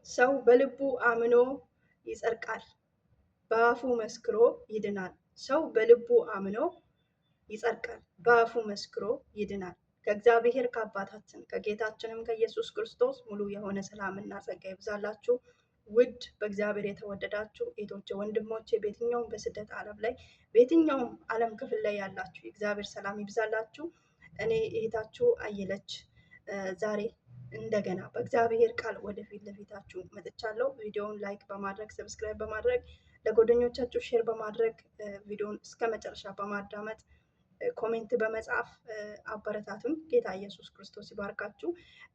ሰው በልቡ አምኖ ይጸድቃል፣ በአፉ መስክሮ ይድናል። ሰው በልቡ አምኖ ይጸድቃል፣ በአፉ መስክሮ ይድናል። ከእግዚአብሔር ከአባታችን ከጌታችንም ከኢየሱስ ክርስቶስ ሙሉ የሆነ ሰላምና ጸጋ ይብዛላችሁ። ውድ በእግዚአብሔር የተወደዳችሁ እህቶቼ፣ ወንድሞቼ በየትኛውም በስደት ዓለም ላይ በየትኛውም ዓለም ክፍል ላይ ያላችሁ የእግዚአብሔር ሰላም ይብዛላችሁ። እኔ እህታችሁ አየለች ዛሬ እንደገና በእግዚአብሔር ቃል ወደፊት ለፊታችሁ መጥቻለሁ። ቪዲዮውን ላይክ በማድረግ ሰብስክራይብ በማድረግ ለጓደኞቻችሁ ሼር በማድረግ ቪዲዮውን እስከ መጨረሻ በማዳመጥ ኮሜንት በመጻፍ አበረታቱን። ጌታ ኢየሱስ ክርስቶስ ይባርካችሁ።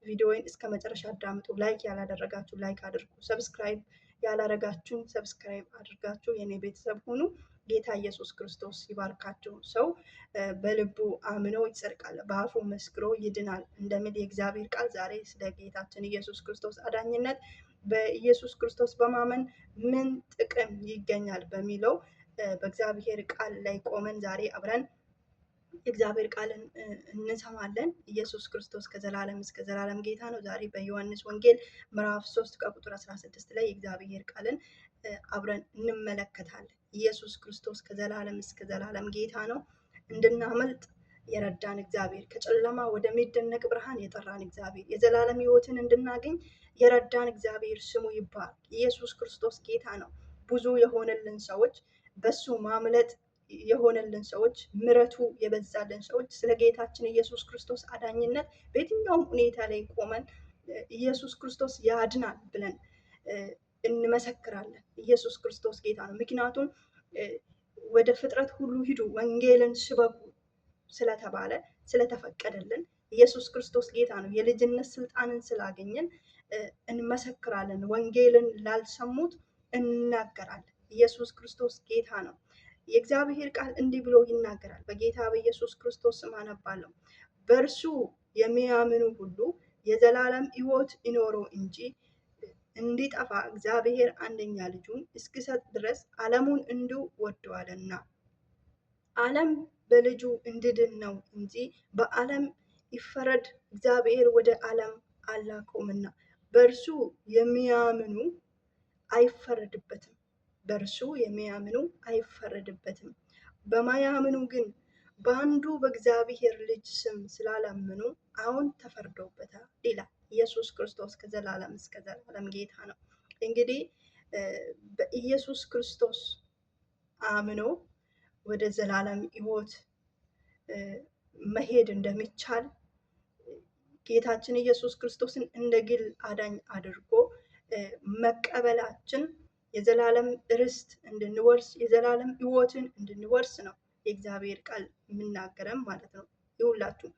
ቪዲዮውን እስከ መጨረሻ አዳምጡ። ላይክ ያላደረጋችሁ ላይክ አድርጉ። ሰብስክራይብ ያላደረጋችሁን ሰብስክራይብ አድርጋችሁ የኔ ቤተሰብ ሁኑ። ጌታ ኢየሱስ ክርስቶስ ይባርካችሁ። ሰው በልቡ አምኖ ይጸድቃል፣ በአፉ መስክሮ ይድናል እንደሚል የእግዚአብሔር ቃል ዛሬ ስለ ጌታችን ኢየሱስ ክርስቶስ አዳኝነት በኢየሱስ ክርስቶስ በማመን ምን ጥቅም ይገኛል በሚለው በእግዚአብሔር ቃል ላይ ቆመን ዛሬ አብረን የእግዚአብሔር ቃልን እንሰማለን። ኢየሱስ ክርስቶስ ከዘላለም እስከ ዘላለም ጌታ ነው። ዛሬ በዮሐንስ ወንጌል ምዕራፍ 3 ከቁጥር 16 ላይ የእግዚአብሔር ቃልን አብረን እንመለከታለን። ኢየሱስ ክርስቶስ ከዘላለም እስከ ዘላለም ጌታ ነው። እንድናመልጥ የረዳን እግዚአብሔር፣ ከጨለማ ወደሚደነቅ ብርሃን የጠራን እግዚአብሔር፣ የዘላለም ሕይወትን እንድናገኝ የረዳን እግዚአብሔር ስሙ ይባል። ኢየሱስ ክርስቶስ ጌታ ነው። ብዙ የሆነልን ሰዎች በሱ ማምለጥ የሆነልን ሰዎች ምሕረቱ የበዛልን ሰዎች ስለ ጌታችን ኢየሱስ ክርስቶስ አዳኝነት በየትኛውም ሁኔታ ላይ ቆመን ኢየሱስ ክርስቶስ ያድናል ብለን እንመሰክራለን። ኢየሱስ ክርስቶስ ጌታ ነው። ምክንያቱም ወደ ፍጥረት ሁሉ ሂዱ ወንጌልን ስበኩ ስለተባለ ስለተፈቀደልን ኢየሱስ ክርስቶስ ጌታ ነው። የልጅነት ስልጣንን ስላገኘን እንመሰክራለን። ወንጌልን ላልሰሙት እንናገራለን። ኢየሱስ ክርስቶስ ጌታ ነው። የእግዚአብሔር ቃል እንዲህ ብሎ ይናገራል። በጌታ በኢየሱስ ክርስቶስ ስም አነባለሁ። በእርሱ የሚያምኑ ሁሉ የዘላለም ሕይወት ይኖረው እንጂ እንዲጠፋ እግዚአብሔር አንደኛ ልጁን እስኪሰጥ ድረስ ዓለሙን እንዲሁ ወደዋልና። ዓለም በልጁ እንዲድን ነው እንጂ በዓለም ይፈረድ እግዚአብሔር ወደ ዓለም አላከውምና። በእርሱ የሚያምኑ አይፈረድበትም። በእርሱ የሚያምኑ አይፈረድበትም። በማያምኑ ግን በአንዱ በእግዚአብሔር ልጅ ስም ስላላመኑ አሁን ተፈርዶበታል ይላል። ኢየሱስ ክርስቶስ ከዘላለም እስከ ዘላለም ጌታ ነው። እንግዲህ በኢየሱስ ክርስቶስ አምኖ ወደ ዘላለም ሕይወት መሄድ እንደሚቻል ጌታችን ኢየሱስ ክርስቶስን እንደ ግል አዳኝ አድርጎ መቀበላችን የዘላለም ርስት እንድንወርስ የዘላለም ሕይወትን እንድንወርስ ነው የእግዚአብሔር ቃል የሚናገረን ማለት ነው። ይሁላችሁ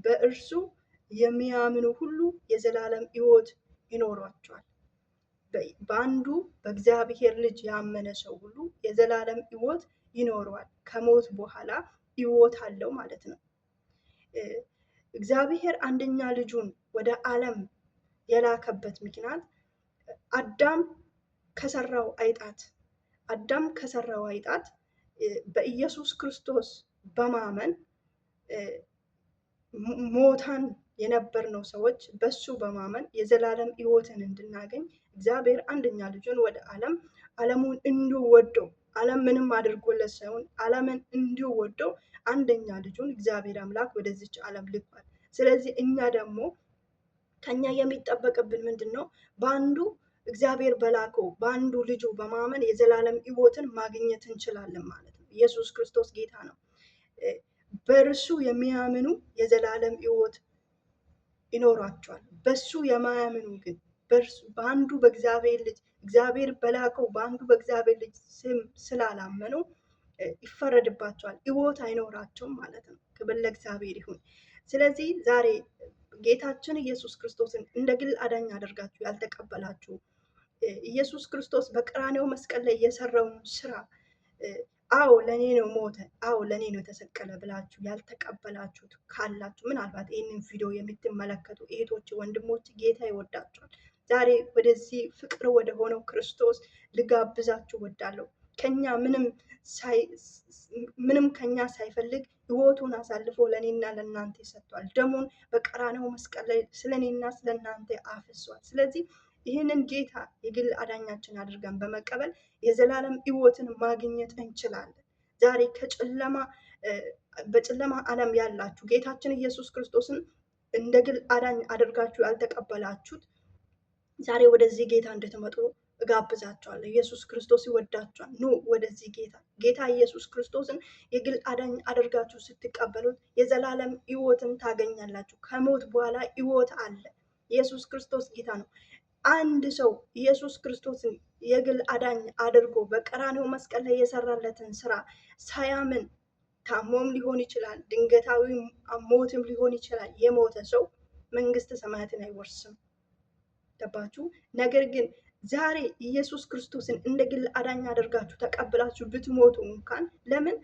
በእርሱ የሚያምኑ ሁሉ የዘላለም ሕይወት ይኖሯቸዋል። በአንዱ በእግዚአብሔር ልጅ ያመነ ሰው ሁሉ የዘላለም ሕይወት ይኖረዋል። ከሞት በኋላ ሕይወት አለው ማለት ነው። እግዚአብሔር አንደኛ ልጁን ወደ ዓለም የላከበት ምክንያት አዳም ከሰራው ኃጢአት በኢየሱስ ክርስቶስ በማመን ሞታን የነበርነው ሰዎች በሱ በማመን የዘላለም ሕይወትን እንድናገኝ እግዚአብሔር አንደኛ ልጁን ወደ ዓለሙን እንዲሁ ወዶ ዓለም ምንም አድርጎለት ሳይሆን ዓለምን እንዲሁ ወዶ አንደኛ ልጁን እግዚአብሔር አምላክ ወደዚች ዓለም ልኳል። ስለዚህ እኛ ደግሞ ከኛ የሚጠበቅብን ምንድን ነው? በአንዱ እግዚአብሔር በላከው በአንዱ ልጁ በማመን የዘላለም ሕይወትን ማግኘት እንችላለን ማለት ነው። ኢየሱስ ክርስቶስ ጌታ ነው። በእርሱ የሚያምኑ የዘላለም ሕይወት ይኖራቸዋል። በሱ የማያምኑ ግን በአንዱ በእግዚአብሔር ልጅ እግዚአብሔር በላከው በአንዱ በእግዚአብሔር ልጅ ስም ስላላመኑ ይፈረድባቸዋል፣ ሕይወት አይኖራቸውም ማለት ነው። ክብር ለእግዚአብሔር ይሁን። ስለዚህ ዛሬ ጌታችን ኢየሱስ ክርስቶስን እንደ ግል አዳኝ አድርጋችሁ ያልተቀበላችሁ ኢየሱስ ክርስቶስ በቀራንዮ መስቀል ላይ የሰራውን ስራ አዎ ለኔ ነው ሞተ፣ አዎ ለኔ ነው የተሰቀለ ብላችሁ ያልተቀበላችሁት ካላችሁ ምናልባት ይህንን ቪዲዮ የምትመለከቱ እህቶች፣ ወንድሞች ጌታ ይወዳችኋል። ዛሬ ወደዚህ ፍቅር ወደ ሆነው ክርስቶስ ልጋብዛችሁ ወዳለሁ። ከኛ ምንም ከኛ ሳይፈልግ ሕይወቱን አሳልፎ ለኔና ለእናንተ ሰጥቷል። ደሙን በቀራንዮ መስቀል ላይ ስለኔና ስለእናንተ አፍሷል። ስለዚህ ይህንን ጌታ የግል አዳኛችን አድርገን በመቀበል የዘላለም ሕይወትን ማግኘት እንችላለን። ዛሬ በጨለማ ዓለም ያላችሁ ጌታችን ኢየሱስ ክርስቶስን እንደ ግል አዳኝ አድርጋችሁ ያልተቀበላችሁት ዛሬ ወደዚህ ጌታ እንድትመጡ እጋብዛችኋለሁ። ኢየሱስ ክርስቶስ ይወዳችኋል። ኑ ወደዚህ ጌታ ኢየሱስ ክርስቶስን የግል አዳኝ አድርጋችሁ ስትቀበሉት የዘላለም ሕይወትን ታገኛላችሁ። ከሞት በኋላ ሕይወት አለ። ኢየሱስ ክርስቶስ ጌታ ነው። አንድ ሰው ኢየሱስ ክርስቶስን የግል አዳኝ አድርጎ በቀራንዮ መስቀል ላይ የሰራለትን ስራ ሳያምን ታሞም ሊሆን ይችላል፣ ድንገታዊ ሞትም ሊሆን ይችላል። የሞተ ሰው መንግስተ ሰማያትን አይወርስም። ገባችሁ? ነገር ግን ዛሬ ኢየሱስ ክርስቶስን እንደ ግል አዳኝ አድርጋችሁ ተቀብላችሁ ብትሞቱ እንኳን ለምን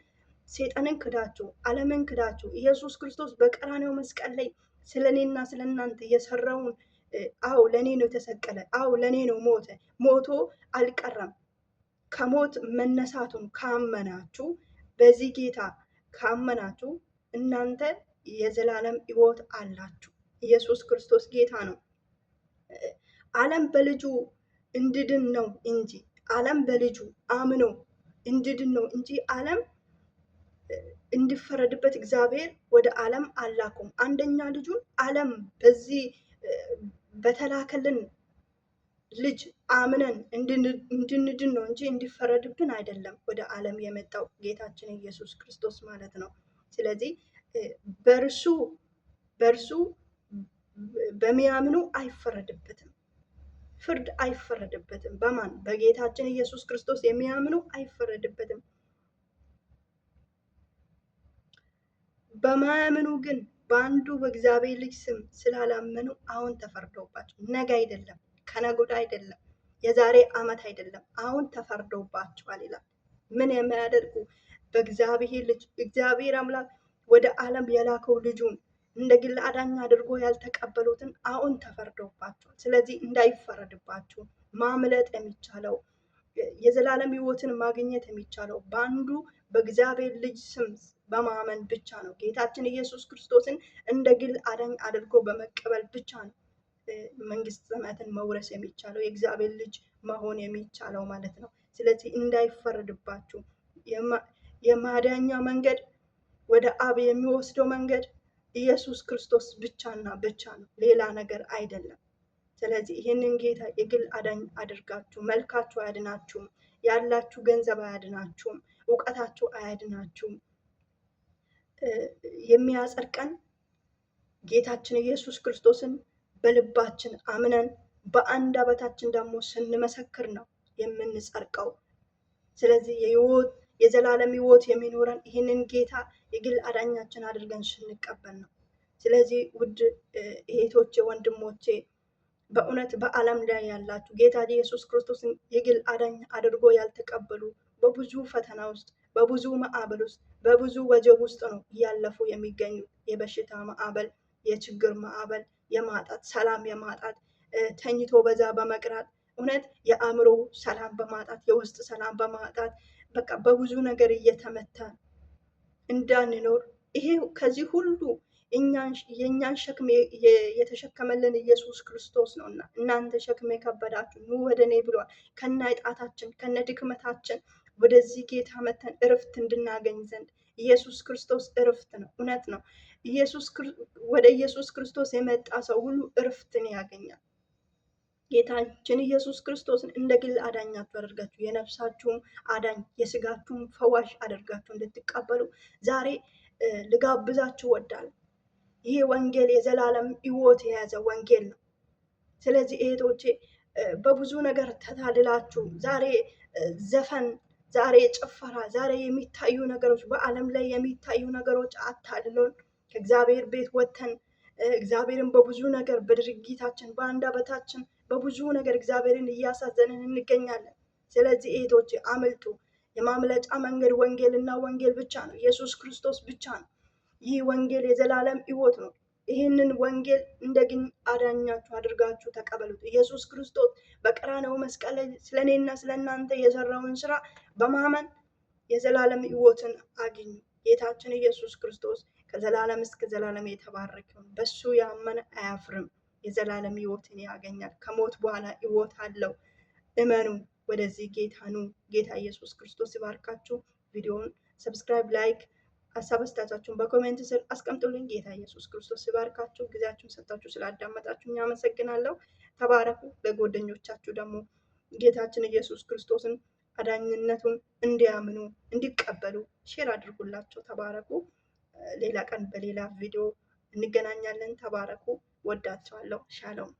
ሰይጣንን ክዳችሁ ዓለምን ክዳችሁ ኢየሱስ ክርስቶስ በቀራንዮ መስቀል ላይ ስለኔና ስለናንተ የሰራውን አው ለኔ ነው የተሰቀለ፣ አው ለኔ ነው ሞቶ አልቀረም። ከሞት መነሳቱን ካመናችሁ በዚህ ጌታ ካመናችሁ እናንተ የዘላለም ሕይወት አላችሁ። ኢየሱስ ክርስቶስ ጌታ ነው። ዓለም በልጁ እንድድን ነው እንጂ ዓለም በልጁ አምኖ እንድድን ነው እንጂ ዓለም እንዲፈረድበት እግዚአብሔር ወደ ዓለም አላኩም። አንደኛ ልጁን ዓለም በዚህ በተላከልን ልጅ አምነን እንድንድን ነው እንጂ እንዲፈረድብን አይደለም ወደ ዓለም የመጣው ጌታችን ኢየሱስ ክርስቶስ ማለት ነው። ስለዚህ በእርሱ በሚያምኑ አይፈረድበትም፣ ፍርድ አይፈረድበትም። በማን? በጌታችን ኢየሱስ ክርስቶስ የሚያምኑ አይፈረድበትም። በማያምኑ ግን በአንዱ በእግዚአብሔር ልጅ ስም ስላላመኑ አሁን ተፈርዶባቸው፣ ነገ አይደለም፣ ከነገ ወዲያ አይደለም፣ የዛሬ ዓመት አይደለም፣ አሁን ተፈርዶባቸዋል ይላል። ምን የሚያደርጉ? በእግዚአብሔር ልጅ እግዚአብሔር አምላክ ወደ ዓለም የላከው ልጁን እንደ ግል አዳኝ አድርጎ ያልተቀበሉትን አሁን ተፈርዶባቸዋል። ስለዚህ እንዳይፈረድባችሁ ማምለጥ የሚቻለው የዘላለም ሕይወትን ማግኘት የሚቻለው በአንዱ በእግዚአብሔር ልጅ ስም በማመን ብቻ ነው። ጌታችን ኢየሱስ ክርስቶስን እንደ ግል አዳኝ አድርጎ በመቀበል ብቻ ነው መንግስት ሰማያትን መውረስ የሚቻለው፣ የእግዚአብሔር ልጅ መሆን የሚቻለው ማለት ነው። ስለዚህ እንዳይፈረድባችሁ የማዳኛ መንገድ ወደ አብ የሚወስደው መንገድ ኢየሱስ ክርስቶስ ብቻና ብቻ ነው፣ ሌላ ነገር አይደለም። ስለዚህ ይህንን ጌታ የግል አዳኝ አድርጋችሁ መልካችሁ አያድናችሁም፣ ያላችሁ ገንዘብ አያድናችሁም፣ እውቀታችሁ አያድናችሁም። የሚያጸድቀን ጌታችን ኢየሱስ ክርስቶስን በልባችን አምነን በአንደበታችን ደግሞ ስንመሰክር ነው የምንጸድቀው። ስለዚህ የዘላለም ሕይወት የሚኖረን ይህንን ጌታ የግል አዳኛችን አድርገን ስንቀበል ነው። ስለዚህ ውድ እህቶቼ፣ ወንድሞቼ በእውነት በዓለም ላይ ያላችሁ ጌታ ኢየሱስ ክርስቶስን የግል አዳኝ አድርጎ ያልተቀበሉ በብዙ ፈተና ውስጥ፣ በብዙ ማዕበል ውስጥ፣ በብዙ ወጀብ ውስጥ ነው እያለፉ የሚገኙት። የበሽታ ማዕበል፣ የችግር ማዕበል፣ የማጣት ሰላም የማጣት ተኝቶ በዛ በመቅራት እውነት የአእምሮ ሰላም በማጣት የውስጥ ሰላም በማጣት በቃ በብዙ ነገር እየተመታ እንዳንኖር ይሄ ከዚህ ሁሉ የእኛን ሸክም የተሸከመልን ኢየሱስ ክርስቶስ ነው እና እናንተ ሸክም የከበዳችሁ ኑ ወደ እኔ ብሏል። ከነ ጣታችን ከነ ድክመታችን ወደዚህ ጌታ መተን እረፍት እንድናገኝ ዘንድ ኢየሱስ ክርስቶስ እረፍት ነው። እውነት ነው። ወደ ኢየሱስ ክርስቶስ የመጣ ሰው ሁሉ እረፍትን ያገኛል። ጌታችን ኢየሱስ ክርስቶስን እንደ ግል አዳኛችሁ አድርጋችሁ የነፍሳችሁም አዳኝ የስጋችሁም ፈዋሽ አድርጋችሁ እንድትቀበሉ ዛሬ ልጋብዛችሁ እወዳለሁ። ይህ ወንጌል የዘላለም ሕይወት የያዘ ወንጌል ነው። ስለዚህ እህቶቼ በብዙ ነገር ተታልላችሁ ዛሬ ዘፈን፣ ዛሬ ጭፈራ፣ ዛሬ የሚታዩ ነገሮች፣ በዓለም ላይ የሚታዩ ነገሮች አታልሎን ከእግዚአብሔር ቤት ወጥተን እግዚአብሔርን በብዙ ነገር በድርጊታችን በአንደበታችን በብዙ ነገር እግዚአብሔርን እያሳዘንን እንገኛለን። ስለዚህ እህቶቼ አምልጡ። የማምለጫ መንገድ ወንጌልና ወንጌል ብቻ ነው። ኢየሱስ ክርስቶስ ብቻ ነው። ይህ ወንጌል የዘላለም ሕይወት ነው። ይህንን ወንጌል እንደ ግል አዳኛችሁ አድርጋችሁ ተቀበሉት። ኢየሱስ ክርስቶስ በቀራንዮ መስቀል ላይ ስለኔና ስለእናንተ የሰራውን ስራ በማመን የዘላለም ሕይወትን አግኙ። ጌታችን ኢየሱስ ክርስቶስ ከዘላለም እስከ ዘላለም የተባረከ ነው። በሱ ያመነ አያፍርም። የዘላለም ሕይወትን ያገኛል። ከሞት በኋላ ሕይወት አለው። እመኑ፣ ወደዚህ ጌታ ኑ። ጌታ ኢየሱስ ክርስቶስ ይባርካችሁ። ቪዲዮውን ሰብስክራይብ፣ ላይክ፣ ሀሳብ አስተያየታችሁን በኮሜንት ስር አስቀምጡልኝ። ጌታ ኢየሱስ ክርስቶስ ይባርካችሁ። ጊዜያችሁን ሰጥታችሁ ስላዳመጣችሁ አመሰግናለሁ። ተባረኩ። ለጓደኞቻችሁ ደግሞ ጌታችን ኢየሱስ ክርስቶስን አዳኝነቱን እንዲያምኑ እንዲቀበሉ ሼር አድርጉላቸው። ተባረኩ። ሌላ ቀን በሌላ ቪዲዮ እንገናኛለን። ተባረኩ። ወዳቸዋለሁ። ሻሎም